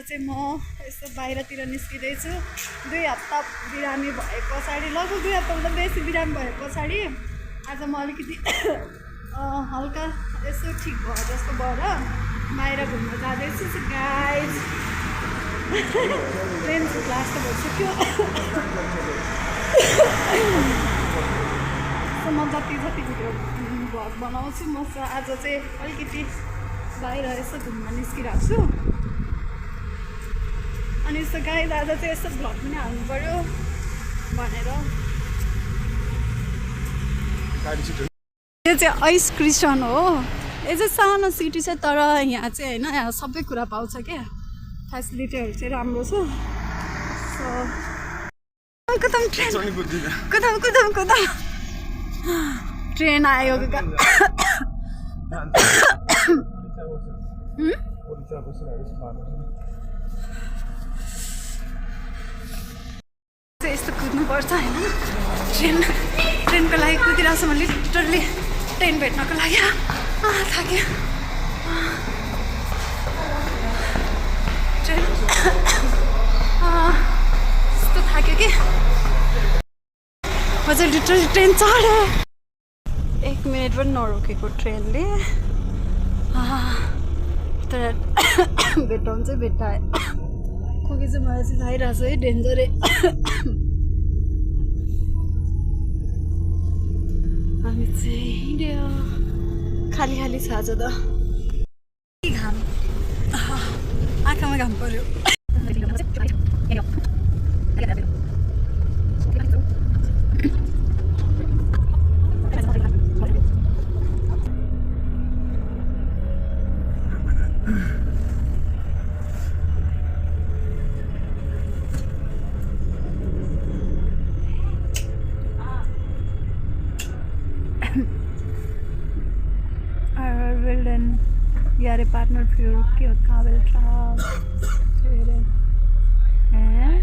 चाहिँ म यसो बाहिरतिर निस्किँदैछु 2 हप्ता बिरामी भए पछाडि लगभग 2 हप्ताभन्दा बेसी बिरामी भए पछाडि आज म अलिकति हल्का यसो ठिक भयो जस्तो भएर बाहिर घुम्न जाँदैछु गाइज ट्रेन क्लास त भइसक्यो म जति भिडियो भ्लग बनाउँछु म आज चाहिँ अलिकति बाहिर यसो घुम्न निस्किरहेको छु अनि यसो गाइज आज चाहिँ यसो भ्लग पनि हाल्नु पर्यो भनेर यो चाहिँ आइस क्रिस्टन हो यो चाहिँ सानो सिटी छ तर यहाँ चाहिँ होइन यहाँ सबै कुरा पाउँछ क्या फेसिलिटीहरू चाहिँ राम्रो छ सो कुदाम ट्रेन आयो यस्तो कुद्नुपर्छ होइन ट्रेनको लागि कुदिरहेको छु म लिटरली ट्रेन भेट्नको लागि थाक्यो ट्रेन यस्तो थाक्यो कि हजुर लिटरली ट्रेन चढ्यो 1 मिनट पनि नरोकेको ट्रेनले तर भेटाउनु चाहिँ भेटायो खोकी चाहिँ मलाई चाहिँ थाहिरहेको छ है डेन्जरै हामी चाहिँ हिँड्यो खाली छ आज त घाम आँखामा घाम पर्यो यारे पार्टनर फिर के काबल ट्राप फिर हैं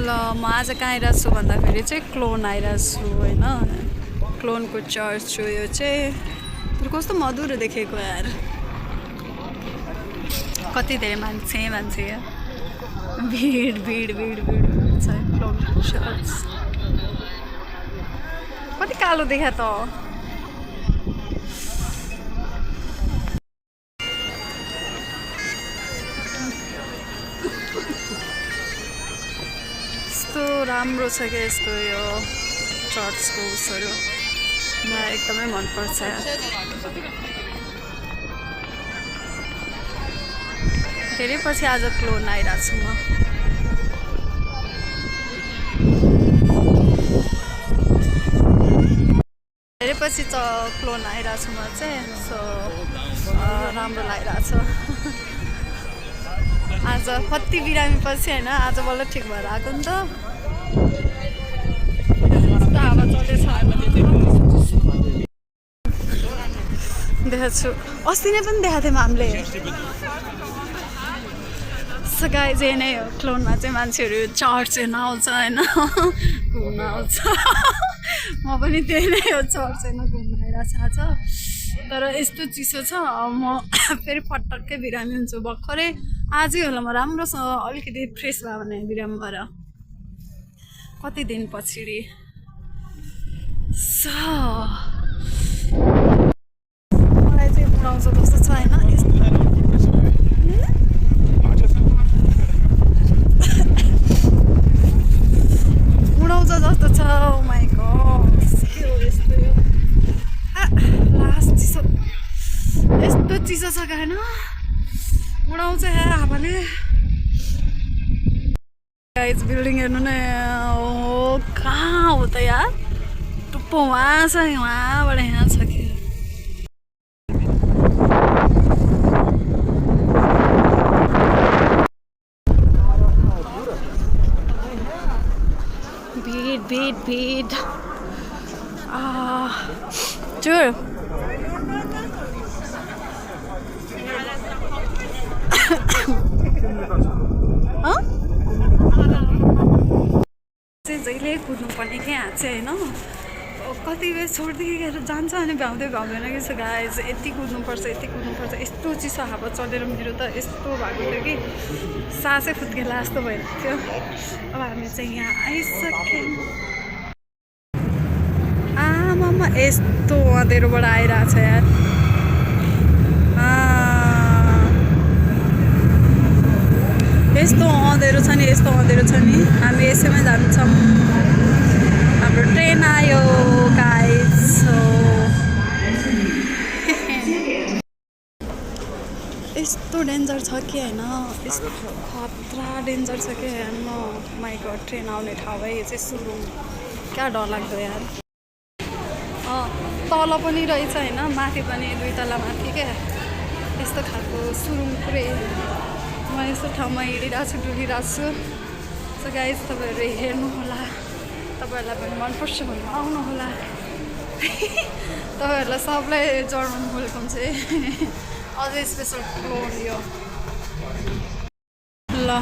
ल म आज कहाँ आइरहेको छु भन्दाखेरि चाहिँ क्लोन आइरहेको छु होइन क्लोनको चर्च छु यो चाहिँ कस्तो मधुरो देखेको यार कति धेरै मान्छे भिड छ क्लोन चर्च कति कालो देखा त यस्तो राम्रो छ क्या यसको यो चर्चको उसहरू मलाई एकदमै मनपर्छ धेरै पछि आज क्लोन आइरहेको छु म धेरै पछि क्लोन आइरहेको छु म चाहिँ सो राम्रो लागिरहेको छ आज कति बिरामी पछि होइन आज बल्ल ठिक भएर आएको नि त हावा चल्दैछ देखाएको छु अस्ति नै पनि देखाएको थियौँ हामीले गाई चाहिँ नै हो क्लोनमा चाहिँ मान्छेहरू चर्च हेर्न आउँछ होइन घुम्न आउँछ म पनि त्यही नै हो चर्च हेर्न घुम्न आइरहेको छ तर यस्तो चिसो छ म फेरि पटक्कै बिरामी हुन्छु भर्खरै आजै होला म राम्रोसँग अलिकति फ्रेस भयो भने बिरामी भएर कति दिन पछाडि मलाई चाहिँ बुढाउँछ जस्तो छ होइन उडाउँछ जस्तो छ माइ गॉड के हो यस्तो यो लास्ट चिसो यस्तो चिसो छ होइन उडाउँछ हावाले बिल्डिङ हेर्नु न हो कहाँ हो त यार टुप्पो वहाँ छ वहाँबाट यहाँ छ कि भिड Sure. Huh? जहिले कुद्नुपर्ने के यहाँ चाहिँ होइन कति बेर छोडिदिएर जान्छ अनि भ्याउँदै भ्याउँदैन कि सो गाइज यति कुद्नुपर्छ यस्तो चिसो हावा चलेर मेरो त यस्तो भएको थियो कि सासै फुत्केला जस्तो भएको थियो अब हामी चाहिँ यहाँ आइसक्यौँ आमामा यस्तो अँधेरोबाट आइरहेछ यार यस्तो अँधेरो छ नि हामी यसैमा जान्छौँ हाम्रो ट्रेन आयो गाइज यस्तो डेन्जर छ कि होइन यस्तो खतरा डेन्जर छ कि माइ गॉड ट्रेन आउने ठाउँ है यो चाहिँ सुरुङ क्या डरलाग्दो यार तल पनि रहेछ होइन माथि पनि 2 तला माथि क्या यस्तो खालको सुरुङ पुरै म यस्तो ठाउँमा हिँडिरहेको छु डुलिरहेको छु सो गाइज तपाईँहरू हेर्नु होला तपाईँहरूलाई पनि मनपर्छ भने आउनु होला तपाईँहरूलाई सबलाई जर्मन वेलकम चाहिँ अझै स्पेसल क्लोन यो ल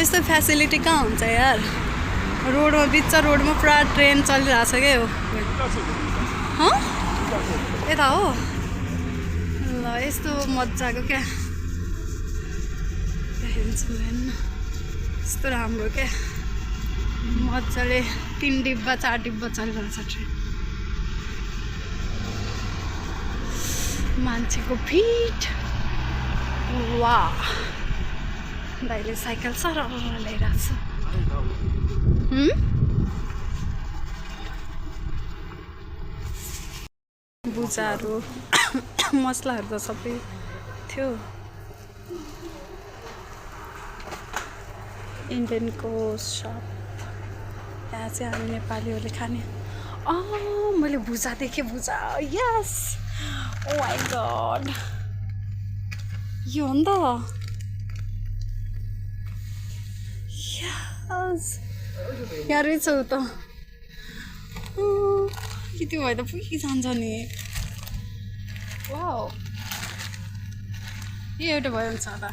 यस्तो फेसिलिटी कहाँ हुन्छ यार रोडमा बिच रोडमा पुरा ट्रेन चलिरहेछ क्या हो यता हो ल यस्तो मजाको क्या यस्तो राम्रो क्या मजाले 3 डिब्बा 4 डिब्बा चलिरहेछ ट्रेन मान्छेको भिड वा दाइले साइकल सरर ल्याइरहेको छ बुजाहरू मसलाहरू त सबै थियो इन्डियनको सप यहाँ चाहिँ हामी नेपालीहरूले खाने मैले भुजा देखेँ भुजा यस ओ माई गॉड यो हो नि त यस यहाँ रहेछ त कि त्यो भए त पुगिजान्छ नि वाउ यो एउटा भयो हुन्छ होला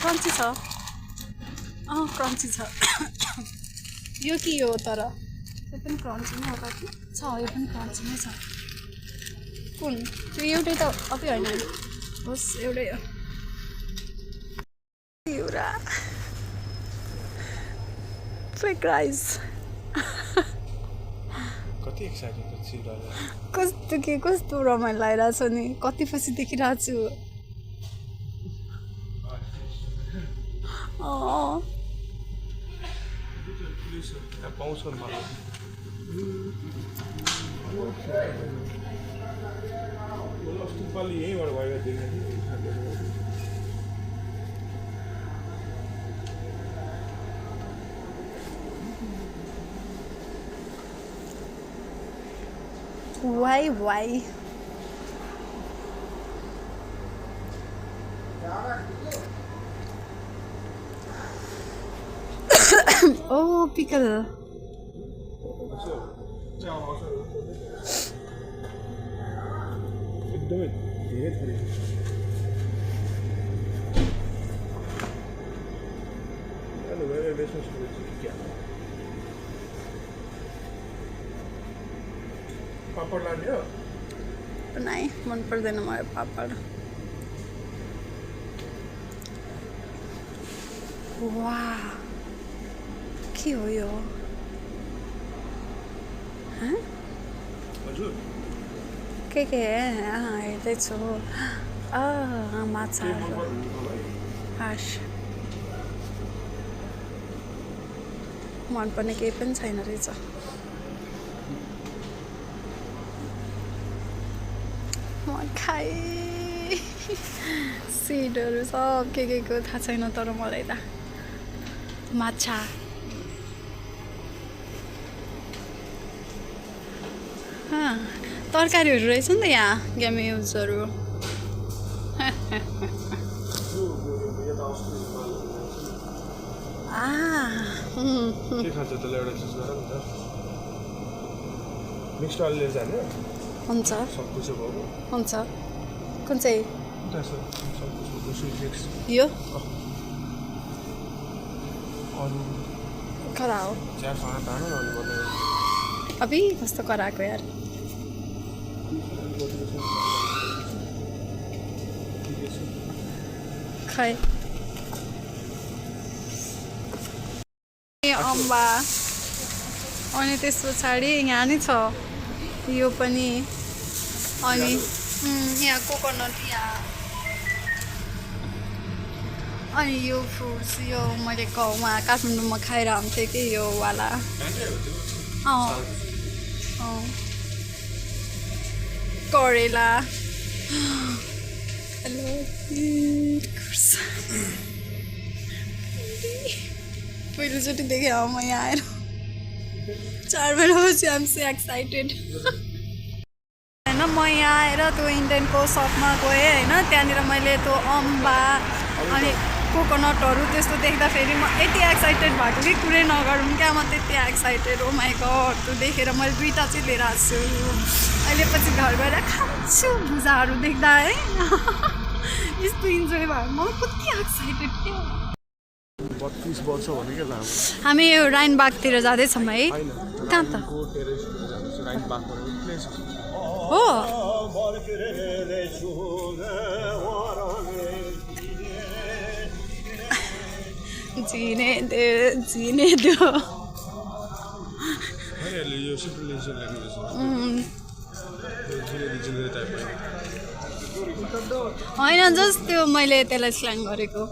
क्रन्ची छ क्रन्ची छ यो के हो तर यो पनि क्रन्ची नै होला कि छ यो पनि क्रन्ची नै छ कुन त्यो एउटै त अति होइन होस् एउटै हो एउटा फ्रेक राइस कति एक्साइटेड छु कस्तो रमाइलो लागिरहेको छ नि कति पछि देखिरहेको छु पाउँछ मलाई अस्ति यहीँबाट गएर देखेँ Why? Oh, pickle. एकदमै धेरै थोरै हेलो वेयर बेसमा सुरु क्या पापड लाने हो नाइ मन पर्दैन मलाई पापड वाह के हो यो हजुर के हेर्दैछु माछाहरू हास मनपर्ने केही पनि छैन रहेछ म खाएँ सिडहरू सब के को थाहा छैन तर मलाई त माछा तरकारीहरू रहेछ नि त यहाँ ग्यामेउजहरू के खान्छ त्यसलाई एउटा चिज गर नि त मिक्स्ड अलिअलि जाने हुन्छ सबकुछ भयो हुन्छ कुन चाहिँ सबकुछ स्विट मिक्स यो अरू खरा हो चियासँग तानो अनि बनायो अभी कस्तो कराएको यार खै अम्बा अनि त्यस पछाडि यहाँ नि छ यो पनि अनि यहाँ कोकोनट यहाँ अनि यो फ्रुट्स यो मैले गाउँमा काठमाडौँमा खाएर आउँथेँ कि यो वाला करेला पहिलोचोटि देखेँ म यहाँ आएर 4 महिनापछि आइएम सो एक्साइटेड होइन म यहाँ आएर त्यो इन्डियनको सपमा गएँ होइन त्यहाँनिर मैले त्यो अम्बा अनि कोकोनटहरू त्यस्तो देख्दाखेरि म यति एक्साइटेड भएको कि कुरै नगरौँ क्या म त्यति एक्साइटेड हो माइ गड त्यो देखेर मैले 2टा चाहिँ लिएर आएको छु अहिले पछि घर गएर खान्छु भुजाहरू देख्दा है यस्तो इन्जोय भयो म कति एक्साइटेड क्या 32 वर्ष भने के लामो हामी यो राइनबागतिर जाँदैछौँ है कहाँ त हो जिने दो यो सिम्पल ल्याङ्ग्वेज होइन जस्ट त्यो मैले त्यसलाई स्ल्याङ गरेको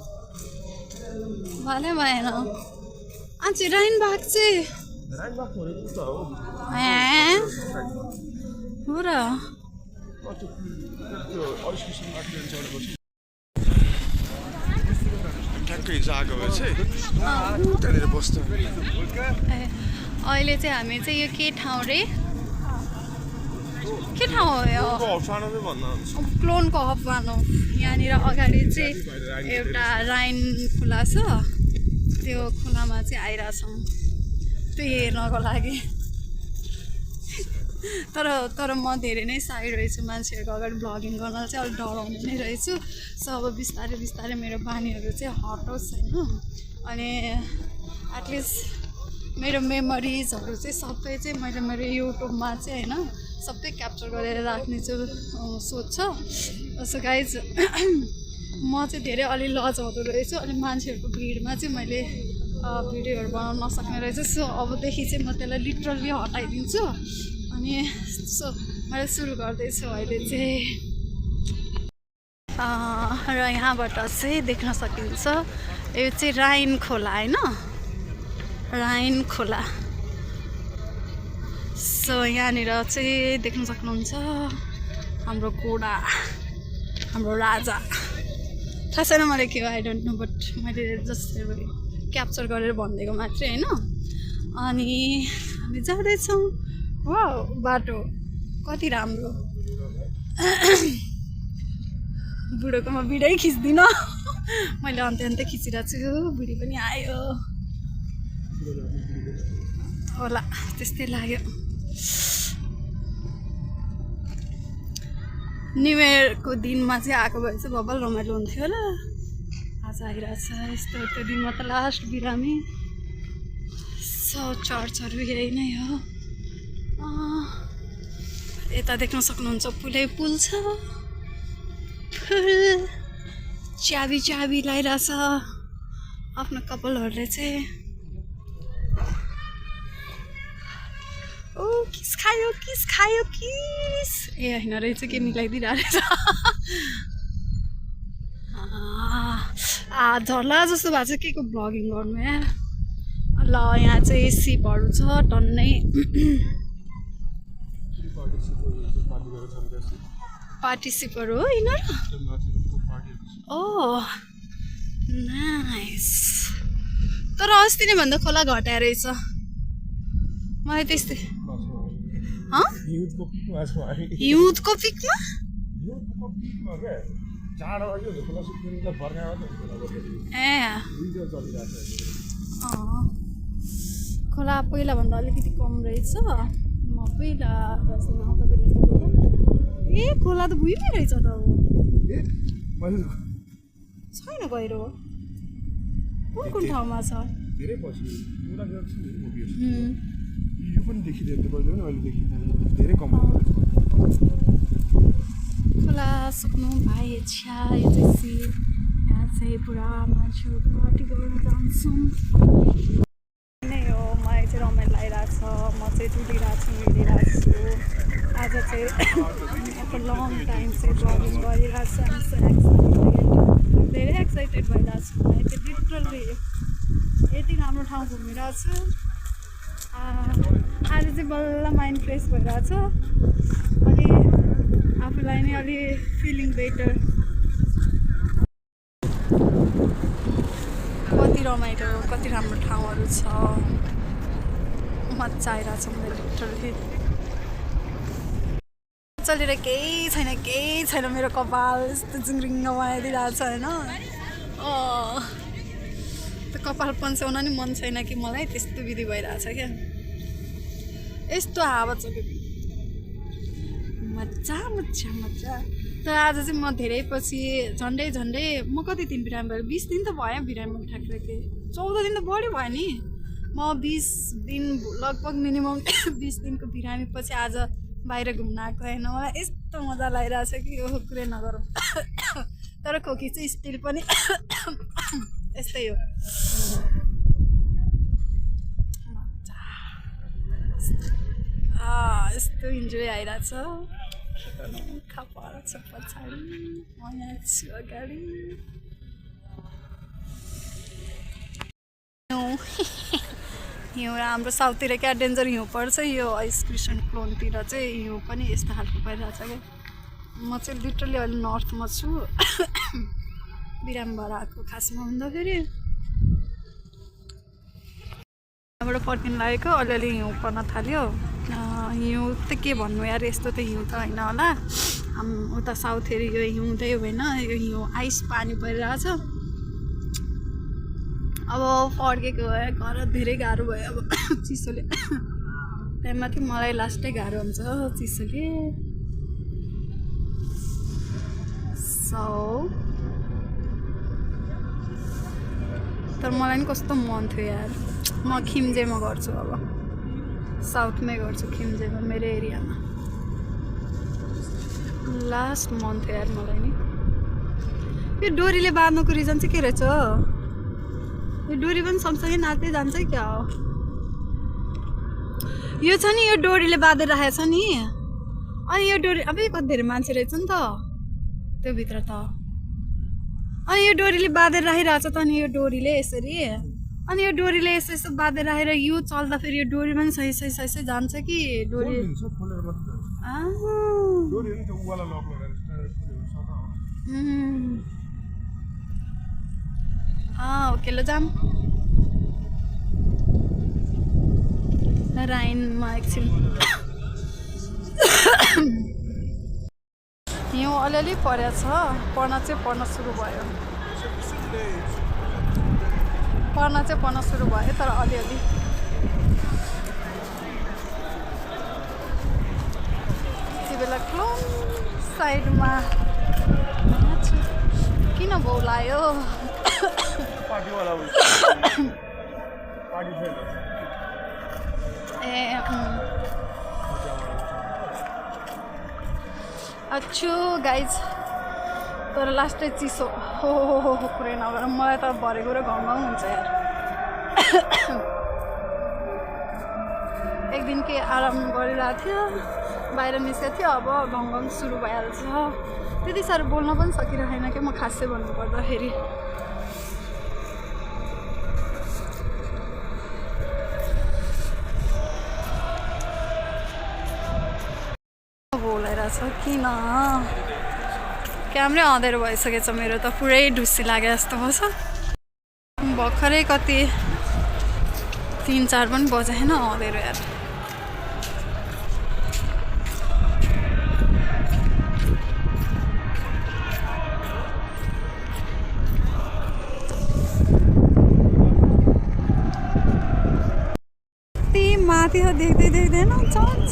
भएन आज राइनबाग चाहिँ हो र ठ्याक्कै हिजो आएको भए चाहिँ त्यहाँनिर बस्नु अहिले चाहिँ हामी चाहिँ यो के ठाउँ रे के ठाउँ हो यो क्लोनको हफवान हो यहाँनिर अगाडि चाहिँ एउटा राइन खोला छ त्यो खोलामा चाहिँ आइरहेछौँ त्यो हेर्नको लागि तर म धेरै नै साई रहेछु मान्छेहरूको अगाडि भ्लगिङ गर्न चाहिँ अलिक डराउने नै रहेछु सो अब बिस्तारै मेरो बानीहरू चाहिँ हटोस् होइन अनि एटलिस्ट मेरो मेमोरिजहरू चाहिँ सबै चाहिँ मैले मेरो युट्युबमा चाहिँ होइन सबै क्याप्चर गरेर राख्ने चाहिँ सोच छ सो गाइज म चाहिँ धेरै अलि लजाउँदो रहेछु अनि मान्छेहरूको भिडमा चाहिँ मैले भिडियोहरू बनाउन नसक्ने रहेछु सो अबदेखि चाहिँ म त्यसलाई लिटरली हटाइदिन्छु अनि सो मैले सुरु गर्दैछु अहिले चाहिँ र यहाँबाट चाहिँ देख्न सकिन्छ यो चाहिँ राइन खोला होइन राइन खोला सो यहाँनिर चाहिँ देख्न सक्नुहुन्छ हाम्रो घोडा हाम्रो राजा थाहा छैन मलाई के हो आई डोन्ट नो बट मैले जस्ट क्याप्चर गरेर भनिदिएको मात्रै होइन अनि हामी जाँदैछौँ वा बाटो कति राम्रो बुढोको म भिडियो खिच्दिनँ मैले अन्त्य खिचिरहेको छु बुढी पनि आयो होला त्यस्तै लाग्यो न्यु इयरको दिनमा चाहिँ आएको भए चाहिँ बब्बल रमाइलो हुन्थ्यो होला आज आइरहेछ यस्तो त्यो दिनमा त लास्ट बिरामी सो चर्चहरू यही नै हो यता देख्न सक्नुहुन्छ पुल छ चाबी लगाइरहेछ आफ्नो कपालहरूले चाहिँ ओ किस खायो ए होइन रहेछ के मिलाइदिइरहेछ झर्ला जस्तो भएको छ के को भ्लगिङ गर्नु यार ल यहाँ चाहिँ सिपहरू छ टन्नै पार्टिसिपहरू हो यिनीहरू ओ नाइस तर अस्ति नै भन्दा खोला घटाएर रहेछ मलाई त्यस्तै हिउँदको पिकमा ए खोला पहिलाभन्दा अलिकति कम रहेछ म पहिला ए खोला त भुइँमै रहेछ त अब छैन गहिरो कुन ठाउँमा छ धेरै पछि पुरा गर्छ नि मुभीहरु यो पनि देखिँदैन थियो कहिले पनि अहिले देखिँदैन धेरै कम भयो खोला सुक्नु भाइ इच्छा यो चाहिँ सिन यहाँ चाहिँ पुरा मान्छेहरू पार्टी गर्न जान्छौँ नै हो मलाई चाहिँ रमाइलो लागिरहेको छ म चाहिँ डुलिरहेको छु हिँडिरहेको छु आज चाहिँ after long time चाहिँ ब्लगिङ गरिरहेको छु I'm so excited धेरै एक्साइटेड भइरहेको छु मलाई चाहिँ लिटरली यति राम्रो ठाउँ घुमिरहेको छु आज चाहिँ बल्ल माइन्ड फ्रेस भइरहेको छ अनि आफूलाई नै अलि फिलिङ बेटर कति रमाइलो कति राम्रो ठाउँहरू छ मजा आइरहेको छ मलाई लिटरली चलेर केही छैन मेरो कपाल यस्तो जिङ्रिङ्ग बनाइदिइरहेको छ होइन त्यो कपाल पन्साउन नि मन छैन कि मलाई त्यस्तो विधि भइरहेछ क्या यस्तो हावा छ कि मजा तर आज चाहिँ म धेरै पछि झन्डै म कति दिन बिरामी भयो 20 दिन त भयो बिरामी ठ्याक्कै 14 दिन त बढी भयो नि म 20 दिन लगभग मिनिमम 20 दिनको बिरामी पछि आज बाहिर घुम्न आएको होइन मलाई यस्तो मजा लागिरहेछ कि यो कुरै नगरौँ तर खोकी चाहिँ स्टिल पनि यस्तै हो यस्तो इन्जोय आइरहेछ खपाल छ पछाडि म यहाँ छु अगाडि हिउँ हाम्रो साउथतिर क्या डेन्जर हिउँ पर्छ यो आइसक्रिसन क्लोनतिर चाहिँ हिउँ पनि यस्तो खालको परिरहेछ क्या म चाहिँ लिटरली अहिले नर्थमा छु बिराम भएर आएको खासमा भन्दाखेरि यहाँबाट फर्किन लागेको अलिअलि हिउँ पर्न थाल्यो हिउँ त के भन्नु यार यस्तो त हिउँ त होइन होला उता साउथ एरिया यो हिउँ चाहिँ होइन यो हिउँ आइस पानी परिरहेछ अब फर्केको भए घर धेरै गाह्रो भयो अब चिसोले त्यहाँमाथि मलाई लास्टै गाह्रो हुन्छ चिसोले तर मलाई नि कस्तो मन थियो यार म खिम्जेमा गर्छु अब साउथमै गर्छु खिम्जेमा मेरो एरियामा लास्ट मन थियो यार मलाई नि यो डोरीले बाँध्नुको रिजन चाहिँ के रहेछ यो डोरी पनि सँगसँगै नाच्दै जान्छ क्या हो यो छ नि यो डोरीले बाँधेर राखेको छ नि अनि यो डोरी अब कति धेरै मान्छे रहेछ नि त त्यो भित्र त अनि यो डोरीले बाँधेर राखिरहेको छ त अनि यो डोरीले यसरी अनि यो डोरीले यसो बाँधेर राखेर यो चल्दा फेरि यो डोरी पनि सही जान्छ कि डोरी ओके ल जाम राइनमा एकछिन हिउँ अलिअलि परेछ पर्न सुरु भयो पर्न सुरु भयो तर अलिअलि त्यति बेला क्लोन साइडमा किन भौलायो अच्छु गाइज तर लास्टै चिसो हो पुरै नगर मलाई त भरेको र घाउ हुन्छ यार एक दिन के आराम गरिरहेको थियो बाहिर निस्केको थियो अब घाउ सुरु भइहाल्छ त्यति साह्रो बोल्न पनि सकिरहेन कि म खासै भन्नुपर्दाखेरि बोलाइरहेछ किन क्यामरै अँधेरो भइसकेछ मेरो त पुरै ढुसी लागे जस्तो छ भर्खरै कति 3-4 पनि बजाएन अँधेरो यार माथि देख्दैन चर्च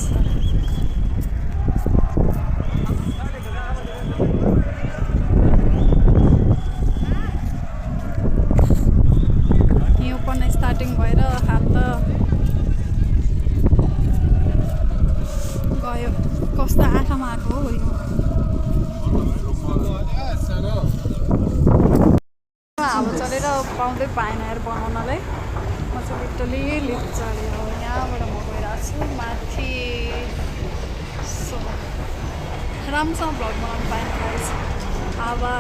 हो यो हावा चलेर पाउँदै पाएन यार बनाउनलाई म चाहिँ लिटरली लिफ्ट चढेँ हो यहाँबाट म गइरहेको छु माथि सो राम्रोसँग भ्लग बनाउनु पाएन गाइस हावा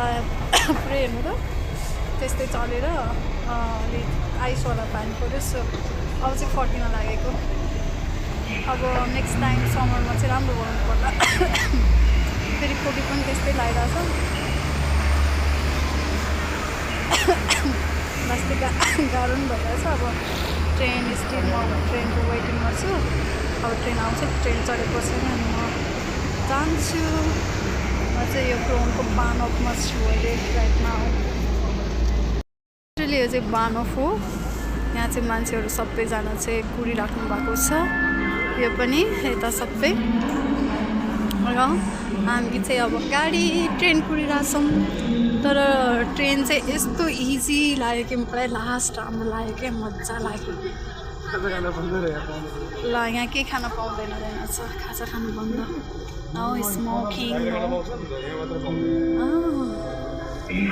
पुरै हेर्नु त त्यस्तै चलेर अलिक आइसवाला पानी पऱ्यो सो अब चाहिँ फर्किन लागेको अब नेक्स्ट टाइम समरमा चाहिँ राम्रो बनाउनु पर्ला फेरि कोटी पनि त्यस्तै लागिरहेछ लास्टै गाह्रो पनि भइरहेछ अब ट्रेन स्टिल म ट्रेनको वेटिङ गर्छु अब ट्रेन आउँछ ट्रेन चढेपछि अनि म जान्छु म चाहिँ यो क्रोनको बानफमा छु अहिले राइटमा एक्चुअली यो चाहिँ बानफ हो यहाँ चाहिँ मान्छेहरू सबैजना चाहिँ कुरिराख्नु भएको छ यो पनि यता सबै र हामी चाहिँ अब गाडी ट्रेन कुरिरहेछौँ तर ट्रेन चाहिँ यस्तो इजी लाग्यो कि मलाई लास्ट राम्रो लाग्यो क्या मजा लाग्यो ल यहाँ केही खान पाउँदैन रहेछ खाजा खानु बन्द स्मोकिङ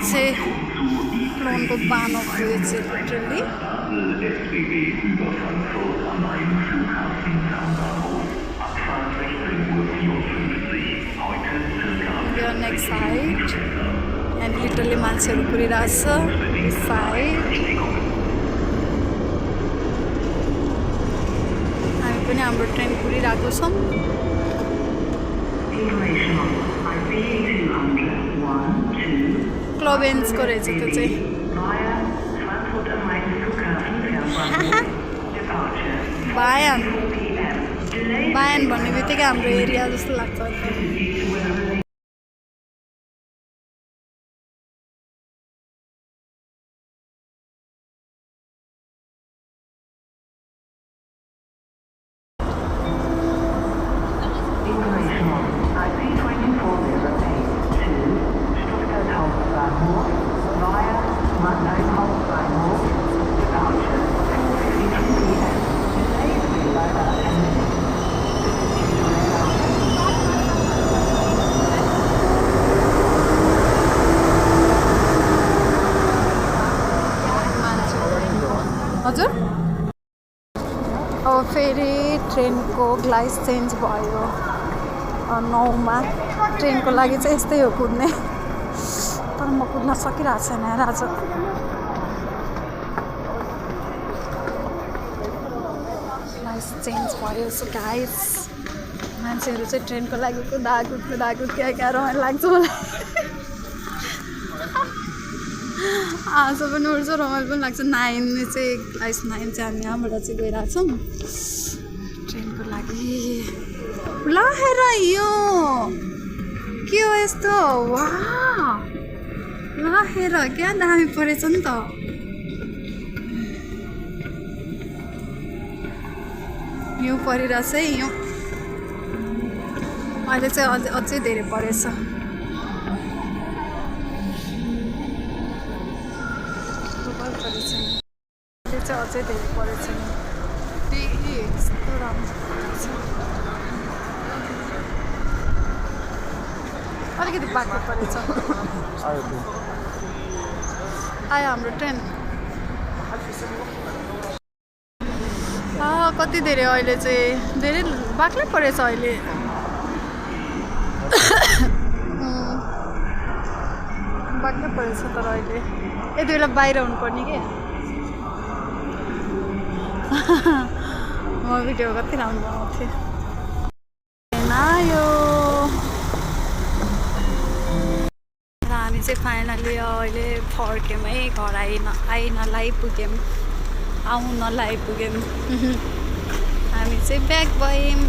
चाहिँ क्लोनको बानफ हो यो चाहिँ लिटरली यो नेक्स्ट साइड यहाँ लिटरली मान्छेहरू कुरिरहेछ दिस साइड हामी पनि हाम्रो ट्रेन कुरिरहेको छौँ क्लोबेन्सको रहेछ त्यो चाहिँ बायन भन्ने बित्तिकै हाम्रो एरिया जस्तो लाग्छ हजुर अब फेरि ट्रेनको ग्लाइस चेन्ज भयो 9मा ट्रेनको लागि चाहिँ यस्तै हो कुद्ने तर म कुद्न सकिरहेको छैन यार आज ग्लाइस चेन्ज भयो सो गाइस मान्छेहरू चाहिँ ट्रेनको लागि कुदाकुद क्या रमाइलो लाग्छ मलाई आज पनि उठ्छ रमाइलो पनि लाग्छ 9 चाहिँ क्लास 9 चाहिँ हामी यहाँबाट चाहिँ गइरहेछौँ ट्रेनको लागि ल हेर यो के हो यस्तो वा ल हेर क्या दामी परेछ नि त यो परिरहेछ है यो अहिले चाहिँ अझै धेरै परेछ चाहिँ अझै धेरै परेछ यस्तो राम्रो अलिकति बाक्लो परेछ आयो हाम्रो ट्रेन कति धेरै अहिले चाहिँ धेरै बाक्लै परेछ अहिले बाक्लै परेछ तर अहिले यति बेला बाहिर हुनुपर्ने के म भिडियो कति राम्रो बनाउँथेँ आयो र हामी चाहिँ फाइनली अहिले फर्क्यौँ है घर आइपुग्यौँ आउनलाई पुग्यौँ हामी चाहिँ ब्याक भयौँ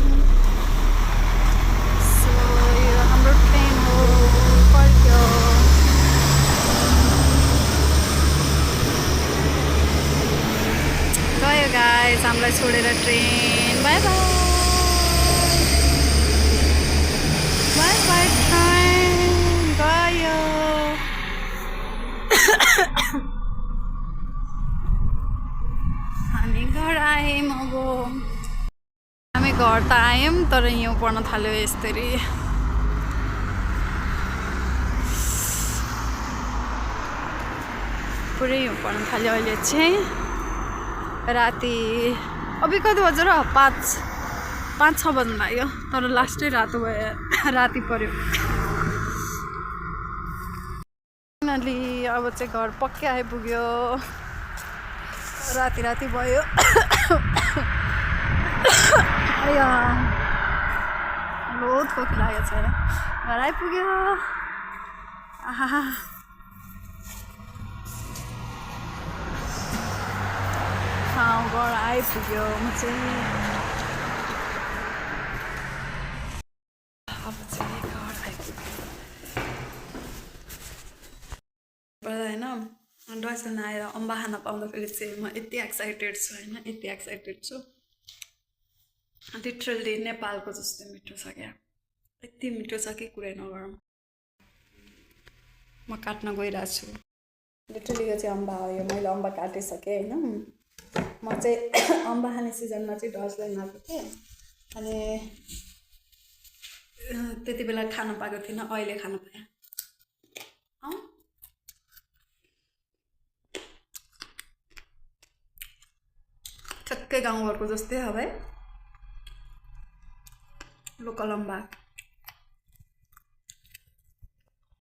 सो यो हाम्रो ट्रेन हो फर्क्यो गयो गाइस हामीलाई छोडेर ट्रेन बाई बाई ट्रेन गयो हामी घर आयौँ अब हामी घर त आयौँ तर हिउँ पर्न थाल्यो यसरी पुरै पर्न थाल्यो अहिले चाहिँ राति अबि कति बज्यो र 5-6 बज्न लाग्यो तर लास्टै रातो भयो राति पर्यो फाइनली अब चाहिँ घर पक्कै आइपुग्यो राति भयो बहुत खोकी लागेको छ घर आइपुग्यो आहा घर आइपुग्यो म चाहिँ अब चाहिँ घर आइपुग्यो होइन दसजना आएर अम्बा खान पाउँदाखेरि चाहिँ म यति एक्साइटेड छु होइन यति एक्साइटेड छु लिटरली नेपालको जस्तो मिठो छ क्या यति मिठो छ कि कुरै नगरौँ म काट्न गइरहेको छु लिटरली यो चाहिँ अम्बा हो यो मैले अम्बा काटिसकेँ होइन म चाहिँ अम्बा खाने सिजनमा चाहिँ डसलाई आएको थिएँ अनि त्यति बेला खान पाएको थिइनँ अहिले खान पाएँ ठक्कै गाउँघरको जस्तै हो भाइ लोकल अम्बा